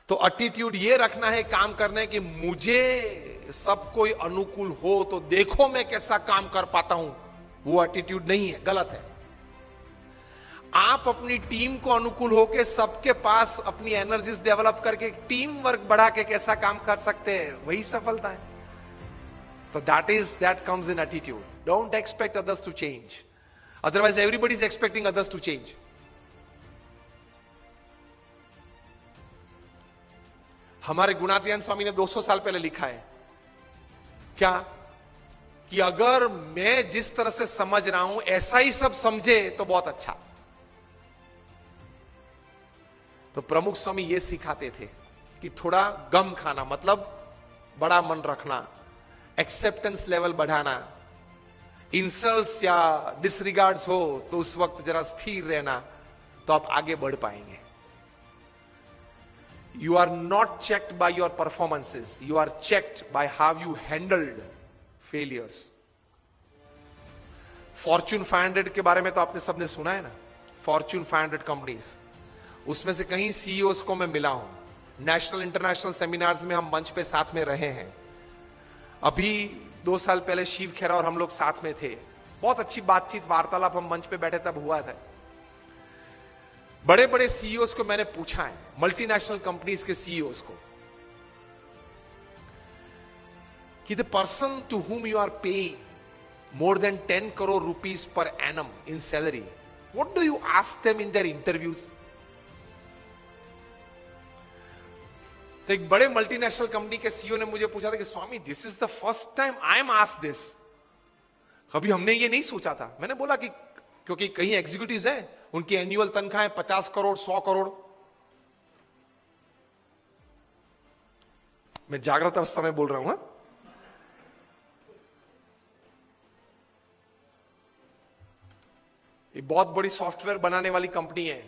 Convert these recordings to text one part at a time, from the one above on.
तो एटीट्यूड ये रखना है काम करने कि मुझे सब कोई अनुकूल हो तो देखो मैं कैसा काम कर पाता हूं, वो एटीट्यूड नहीं है, गलत है। आप अपनी टीम को अनुकूल होकर सबके पास अपनी एनर्जीज डेवलप करके टीम वर्क बढ़ा के कैसा काम कर सकते हैं, वही सफलता है। तो that comes in attitude. Don't expect others to change, otherwise everybody is expecting others to change. हमारे गुणातीयन स्वामी ने 200 साल पहले लिखा है क्या, कि अगर मैं जिस तरह से समझ रहा हूं ऐसा ही सब समझे तो बहुत अच्छा। तो प्रमुख स्वामी ये सिखाते थे कि थोड़ा गम खाना, मतलब बड़ा मन रखना, एक्सेप्टेंस लेवल बढ़ाना, इंसल्ट्स या डिसरिगार्ड्स हो तो उस वक्त जरा स्थिर रहना, तो आप आगे बढ़ पाएंगे। You are not checked by your performances. You are checked by how you handled failures. Fortune 500 के बारे में तो आपने सबने सुना है ना, Fortune 500 कंपनीज, उसमें से कहीं सीईओस को मैं मिला हूं। नेशनल इंटरनेशनल सेमिनार्स में हम मंच पे साथ में रहे हैं। अभी 2 साल पहले शिव खेरा और हम लोग साथ में थे, बहुत अच्छी बातचीत वार्तालाप हम मंच पे बैठे तब हुआ था। बड़े बड़े सीईओस को मैंने पूछा है, मल्टीनेशनल कंपनीज के सीईओस को, कि the person to whom you are paying more than 10 crore rupees per annum in salary, what do you ask them in their interviews? तो एक बड़े मल्टीनेशनल कंपनी के सीईओ ने मुझे पूछा था कि Swami, this is the first time I am asked this, कभी हमने ये नहीं सोचा था। मैंने बोला कि क्योंकि कई एग्जीक्यूटिव्स हैं, उनकी एनुअल तनख्वाह 50 करोड़ 100 करोड़। मैं जागृत अवस्था में बोल रहा हूं। ये बहुत बड़ी सॉफ्टवेयर बनाने वाली कंपनी है,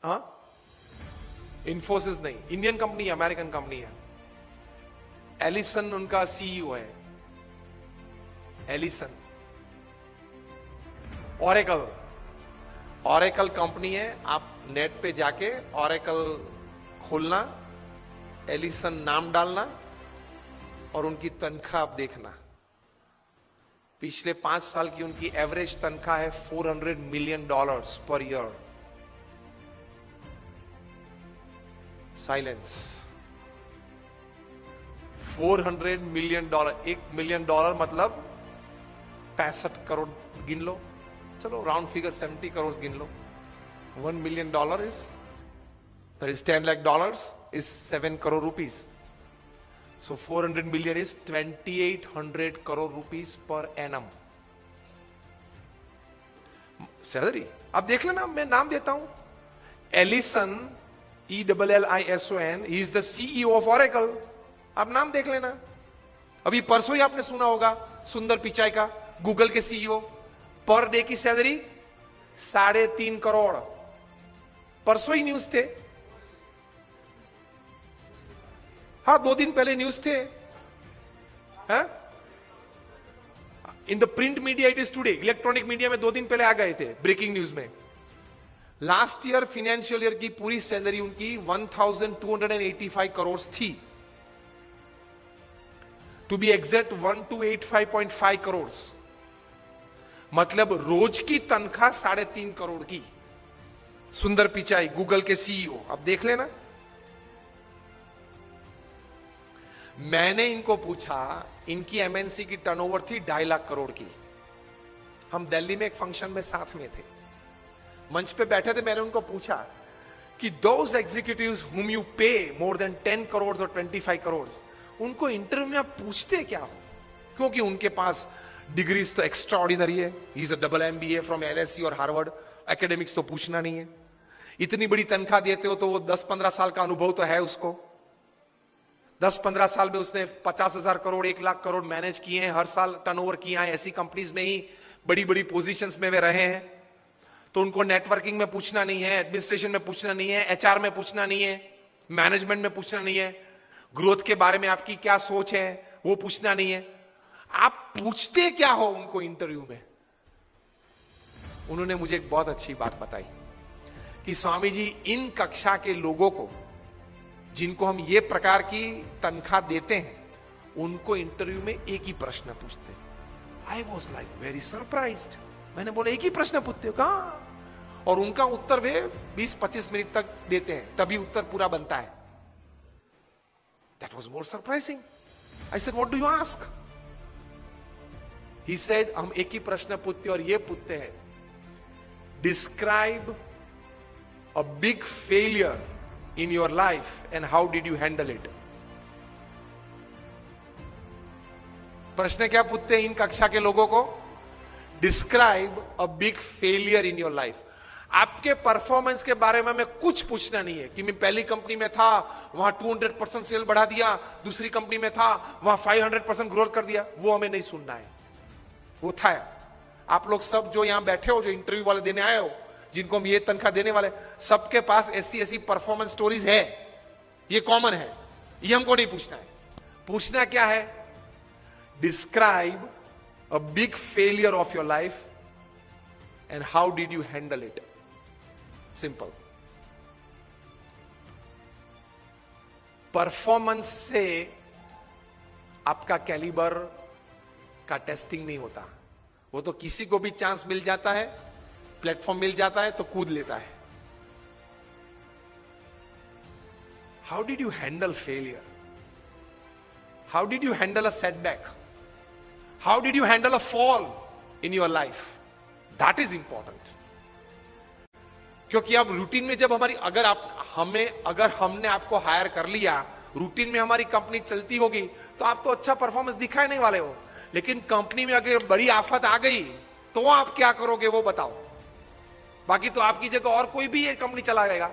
हाँ, इन्फोसिस नहीं, इंडियन कंपनी है, अमेरिकन कंपनी है। एलिसन उनका सीईओ है, एलिसन। ऑरेकल कंपनी है, आप नेट पे जाके ऑरेकल खोलना, एलिसन नाम डालना और उनकी तनख्वाह आप देखना। पिछले 5 साल की उनकी एवरेज तनख्वाह है $400 million per year. Silence. $400 million, $1 million मतलब 65 करोड़ गिन लो, चलो राउंड फिगर 70 करोड़ गिन लो। $1 million is, that is $10 lakh is 7 crore rupees. So 400 million is 2800 crore rupees per annum salary. अब देख लेना, मैं नाम देता हूं, Ellison, ELLISON, he is the CEO of Oracle. अब नाम देख लेना। अभी परसों ही आपने सुना होगा सुंदर पिचाई का, गूगल के सीईओ, पर डे की सैलरी 3.5 करोड़। परसों ही न्यूज थे, हाँ 2 दिन पहले न्यूज थे। In the print media it is today, electronic media में 2 दिन पहले आ गए थे ब्रेकिंग न्यूज में। लास्ट ईयर फाइनेंशियल ईयर की पूरी सैलरी उनकी 1285 करोड़ थी, टू बी एग्जैक्ट 1285.5 करोड़, मतलब रोज की तनख्वाह 3.5 करोड़ की। सुंदर पिचाई, गूगल के सीईओ, अब देख लेना। मैंने इनको पूछा, इनकी एमएनसी की टर्नओवर थी 2.5 लाख करोड़ की। हम दिल्ली में एक फंक्शन में साथ में थे, मंच पे बैठे थे। मैंने उनको पूछा कि दोज एग्जीक्यूटिव्स हुम यू पे मोर देन 10 करोड़ और 25 करोड़, उनको इंटरव्यू में आप पूछते क्या हो? क्योंकि उनके पास डिग्रीज तो एक्स्ट्रा ऑर्डिनरी है, he is a double MBA from LSE और हार्वर्ड, एकेडमिक्स तो पूछना नहीं है। इतनी बड़ी तनख्वाह देते हो तो वो 10-15 साल का अनुभव तो है उसको। 10-15 साल में उसने 50,000 करोड़ 1 लाख करोड़ मैनेज किए हैं, हर साल टर्नओवर किया है, ऐसी कंपनीज में ही बड़ी बड़ी पोजीशंस में वे रहे हैं। तो उनको नेटवर्किंग में पूछना नहीं है, एडमिनिस्ट्रेशन में पूछना नहीं है, HR में पूछना नहीं है, मैनेजमेंट में पूछना नहीं है, ग्रोथ के बारे में आपकी क्या सोच है वो पूछना नहीं है। आप पूछते क्या हो उनको इंटरव्यू में? उन्होंने मुझे एक बहुत अच्छी बात बताई कि स्वामी जी, इन कक्षा के लोगों को जिनको हम ये प्रकार की तनख्वाह देते हैं, उनको इंटरव्यू में एक ही प्रश्न पूछते हैं। I was like very surprised. मैंने बोला एक ही प्रश्न पूछते हो? कहा? और उनका उत्तर वे 20-25 मिनट तक देते हैं, तभी उत्तर पूरा बनता है। That was more surprising. I said what do you ask? He said हम एक ही प्रश्न पूछते और ये पूछते हैं, describe a big failure in your life and how did you handle it? प्रश्न क्या पूछते हैं इन कक्षा के लोगों को? Describe a big failure in your life. आपके परफॉर्मेंस के बारे में हमें कुछ पूछना नहीं है कि मैं पहली कंपनी में था, वहां 200% सेल बढ़ा दिया, दूसरी कंपनी में था, वहां 500% ग्रोथ कर दिया। वो हमें नहीं सुनना है। वो था आप लोग सब जो यहां बैठे हो, जो इंटरव्यू वाले देने आए हो, जिनको हम ये तनख्वाह देने वाले, सबके पास ऐसी परफॉर्मेंस स्टोरीज है। ये कॉमन है, ये हमको नहीं पूछना है। पूछना क्या है? Describe a big failure of your life and how did you handle it. Simple. Performance से आपका कैलिबर का टेस्टिंग नहीं होता। वो तो किसी को भी चांस मिल जाता है, प्लेटफॉर्म मिल जाता है तो कूद लेता है। How did you handle failure? How did you handle a setback? How did you handle a fall in your life? That is important. क्योंकि अब रूटीन में जब हमारी अगर हमने आपको हायर कर लिया, रूटीन में हमारी कंपनी चलती होगी, तो आप तो अच्छा परफॉर्मेंस दिखाई नहीं वाले हो। लेकिन कंपनी में अगर बड़ी आफत आ गई तो आप क्या करोगे वो बताओ। बाकी तो आपकी जगह और कोई भी ये कंपनी चला जाएगा।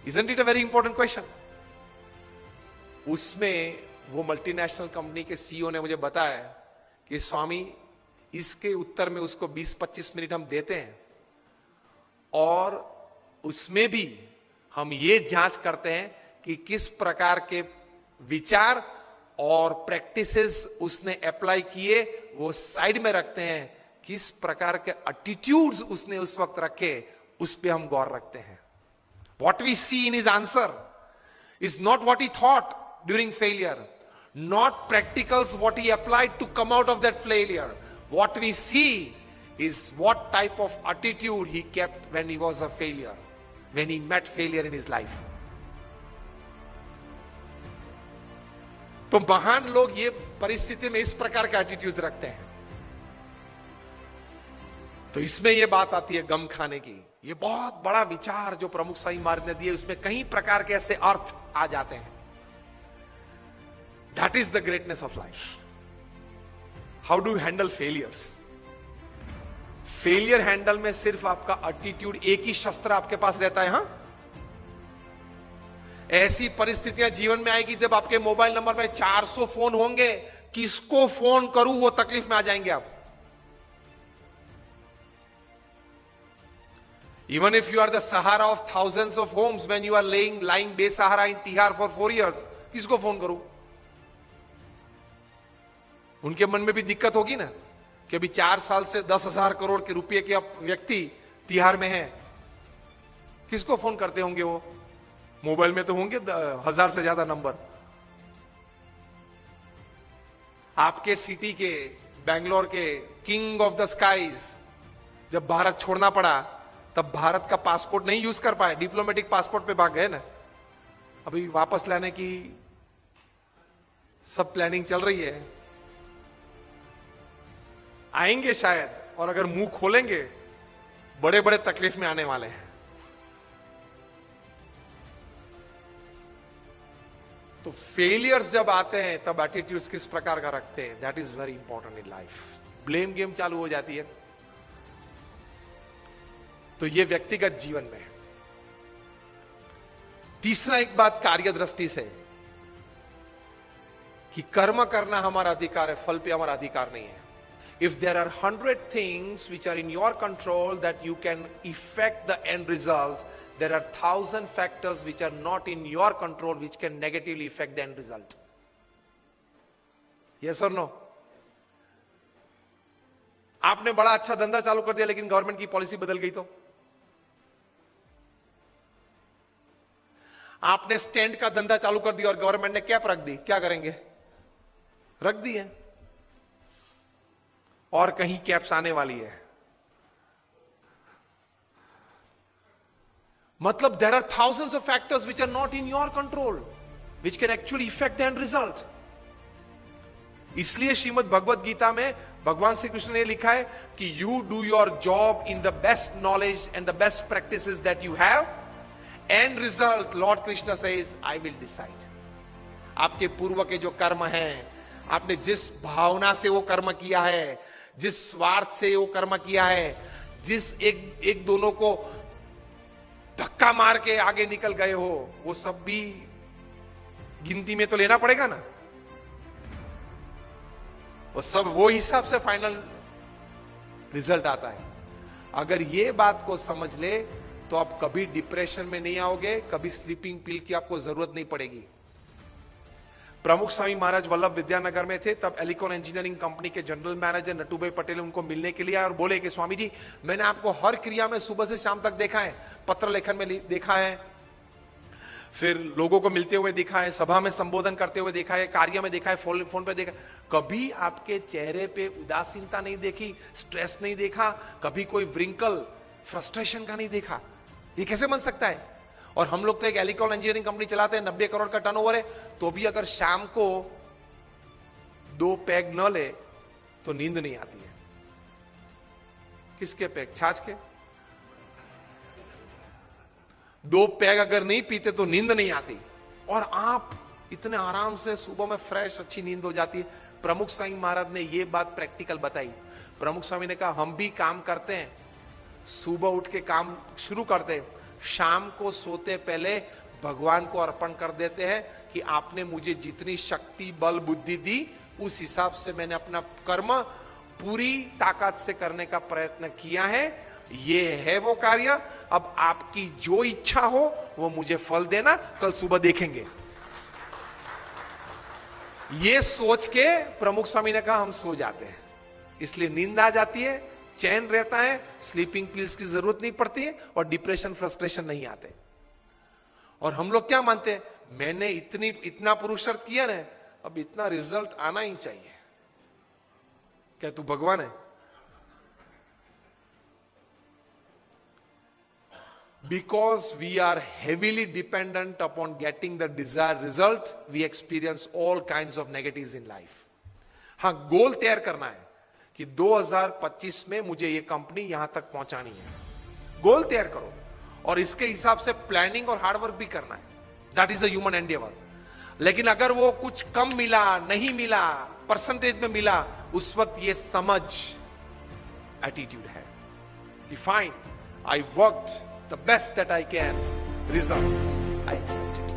Isn't it a very important question? उसमें वो मल्टीनेशनल कंपनी के सीईओ ने मुझे बताया कि स्वामी, इसके उत्तर में उसको 20-25 मिनट हम देते हैं और उसमें भी हम ये जांच करते हैं कि किस प्रकार के विचार और प्रैक्टिसेस उसने अप्लाई किए, वो साइड में रखते हैं। किस प्रकार के एटीट्यूड्स उसने उस वक्त रखे, उस पे हम गौर रखते हैं। What we see in his answer is not what he thought during failure, not practicals what he applied to come out of that failure. What we see is what type of attitude he kept when he was a failure, when he met failure in his life. तो महान लोग ये परिस्थिति में इस प्रकार के attitudes रखते हैं। तो इसमें ये बात आती है गम खाने की। ये बहुत बड़ा विचार जो प्रमुख स्वामी महाराज ने दिए, उसमें कई प्रकार के ऐसे अर्थ आ जाते हैं। That is the greatness of life. How do you handle failures? Failure handle में सिर्फ आपका एटीट्यूड, एक ही शस्त्र आपके पास रहता है। हां, ऐसी परिस्थितियां जीवन में आएगी जब आपके मोबाइल नंबर में 400 फोन होंगे, किसको फोन करूं वो तकलीफ में आ जाएंगे आप। Even if you are the Sahara of thousands of homes, when you are lying बेसहारा in Tihar for 4 years, किसको फोन करूं? उनके मन में भी दिक्कत होगी ना कि अभी 4 साल से 10,000 करोड़ के रुपए के व्यक्ति तिहाड़ में है। किसको फोन करते होंगे वो? मोबाइल में तो होंगे 1000 से ज्यादा नंबर। आपके सिटी के, बेंगलोर के किंग ऑफ द स्काईज जब भारत छोड़ना पड़ा, तब भारत का पासपोर्ट नहीं यूज कर पाए, डिप्लोमेटिक पासपोर्ट पे भाग गए ना। अभी वापस लाने की सब प्लानिंग चल रही है। आएंगे शायद, और अगर मुंह खोलेंगे बड़े बड़े तकलीफ में आने वाले हैं। तो फेलियर्स जब आते हैं तब एटीट्यूड्स किस प्रकार का रखते हैं, that is very important in life. Blame game चालू हो जाती है। तो ये व्यक्तिगत जीवन में। तीसरा एक बात कार्य दृष्टि से, कि कर्म करना हमारा अधिकार है, फल पे हमारा अधिकार नहीं है। If there are 100 things which are in your control that you can effect the end result, there are 1000 factors which are not in your control which can negatively affect the end result. Yes or no? आपने बड़ा अच्छा धंधा चालू कर दिया लेकिन government की policy बदल गई तो? आपने स्टैंड का धंधा चालू कर दिया और गवर्नमेंट ने कैप रख दी, क्या करेंगे? रख दी है, और कहीं कैप्स आने वाली है। मतलब there are thousands of factors which are not in your control which can actually effect the end result. इसलिए श्रीमद् भगवद गीता में भगवान श्री कृष्ण ने लिखा है कि you do your job in the best knowledge and the best practices that you have, and result Lord Krishna says I will decide. आपके पूर्व के जो कर्म हैं, आपने जिस भावना से वो कर्म किया है, जिस स्वार्थ से वो कर्म किया है, जिस एक दोनों को धक्का मार के आगे निकल गए हो, वो सब भी गिनती में तो लेना पड़ेगा ना। वो सब वो हिसाब से फाइनल रिजल्ट आता है। अगर ये बात को समझ ले तो आप कभी डिप्रेशन में नहीं आओगे, कभी स्लीपिंग पिल की आपको जरूरत नहीं पड़ेगी। प्रमुख स्वामी महाराज वल्लभ विद्यानगर में थे, तब एलिकॉन इंजीनियरिंग कंपनी के जनरल मैनेजर नटूभाई पटेल उनको मिलने के लिए आए और बोले कि स्वामी जी, मैंने आपको हर क्रिया में सुबह से शाम तक देखा है, पत्र लेखन में देखा है, फिर लोगों को मिलते हुए देखा है, सभा में संबोधन करते हुए देखा है, कार्य में देखा है, फोन पे देखा, कभी आपके चेहरे पे उदासीनता नहीं देखी, स्ट्रेस नहीं देखा, कभी कोई व्रिंकल फ्रस्ट्रेशन का नहीं देखा। ये कैसे बन सकता है? और हम लोग तो एक एलिकॉन इंजीनियरिंग कंपनी चलाते हैं, 90 करोड़ का टर्नओवर है, तो भी अगर शाम को 2 पैग न ले तो नींद नहीं आती है। किसके पैग? छाछ के। 2 पैग अगर नहीं पीते तो नींद नहीं आती, और आप इतने आराम से सुबह में फ्रेश अच्छी नींद हो जाती है। प्रमुख स्वामी महाराज ने ये बात प्रैक्टिकल बताई। प्रमुख स्वामी ने कहा, हम भी काम करते हैं, सुबह उठ के काम शुरू करते हैं, शाम को सोते पहले भगवान को अर्पण कर देते हैं कि आपने मुझे जितनी शक्ति बल बुद्धि दी, उस हिसाब से मैंने अपना कर्म पूरी ताकत से करने का प्रयत्न किया है, ये है वो कार्य, अब आपकी जो इच्छा हो वो मुझे फल देना, कल सुबह देखेंगे। ये सोच के प्रमुख स्वामी ने कहा हम सो जाते हैं, इसलिए नींद आ जाती है, चैन रहता है, स्लीपिंग पिल्स की जरूरत नहीं पड़ती है, और डिप्रेशन फ्रस्ट्रेशन नहीं आते। और हम लोग क्या मानते हैं, मैंने इतना पुरुषार्थ किया ना, अब इतना रिजल्ट आना ही चाहिए। क्या तू भगवान है? Because we are heavily dependent upon getting the desired result, we experience all kinds of negatives in life. हाँ, गोल तैयार करना है कि 2025 में मुझे ये कंपनी यहां तक पहुंचानी है। गोल तैयार करो और इसके हिसाब से प्लानिंग और हार्डवर्क भी करना है। That is a human Endeavour. लेकिन अगर वो कुछ कम मिला, नहीं मिला, परसेंटेज में मिला, उस वक्त ये समझ एटीट्यूड है कि fine, I worked the best that I can, results I accept it.